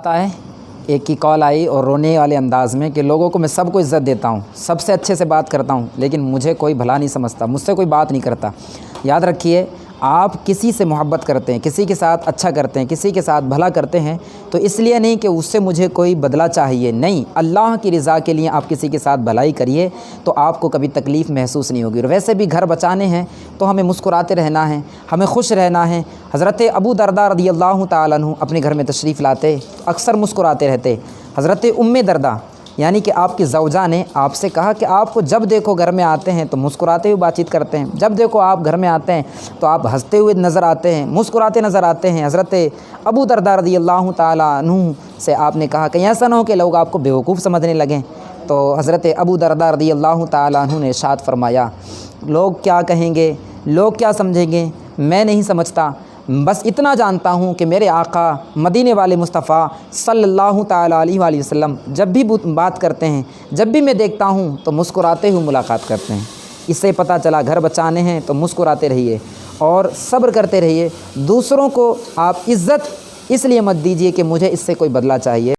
आता है, एक की कॉल आई और रोने वाले अंदाज़ में कि लोगों को मैं सबको इज़्ज़त देता हूँ, सबसे अच्छे से बात करता हूँ, लेकिन मुझे कोई भला नहीं समझता, मुझसे कोई बात नहीं करता। याद रखिए, आप किसी से मोहब्बत करते हैं, किसी के साथ अच्छा करते हैं, किसी के साथ भला करते हैं, तो इसलिए नहीं कि उससे मुझे कोई बदला चाहिए, नहीं, अल्लाह की रज़ा के लिए आप किसी के साथ भलाई करिए तो आपको कभी तकलीफ़ महसूस नहीं होगी। और वैसे भी घर बचाने हैं तो हमें मुस्कुराते रहना है, हमें खुश रहना है। हज़रत अबू दरदा रज़ियल्लाहु ताला अन्हु अपने घर में तशरीफ़ लाते तो अक्सर मुस्कुराते रहते। हज़रत उम्मे दरदा यानी कि आपकी ज़ौजा ने आपसे कहा कि आपको जब देखो घर में आते हैं तो मुस्कुराते हुए बातचीत करते हैं, जब देखो आप घर में आते हैं तो आप हंसते हुए नज़र आते हैं, मुस्कुराते नज़र आते हैं। हज़रत अबू दरदा रज़ियल्लाहु ताला अन्हु से आपने कहा कि ऐसा ना हो कि लोग आपको बेवकूफ़ समझने लगें। तो हज़रत अबू दरदा रज़ियल्लाहु ताला अन्हु ने इरशाद फरमाया, लोग क्या कहेंगे, लोग क्या समझेंगे, मैं नहीं समझता, बस इतना जानता हूँ कि मेरे आका मदीने वाले मुस्तफ़ा सल्लल्लाहु ताला अलैहि वसल्लम जब भी बात करते हैं, जब भी मैं देखता हूँ तो मुस्कुराते हुए मुलाकात करते हैं। इससे पता चला घर बचाने हैं तो मुस्कुराते रहिए और सब्र करते रहिए। दूसरों को आप इज़्ज़त इसलिए मत दीजिए कि मुझे इससे कोई बदला चाहिए।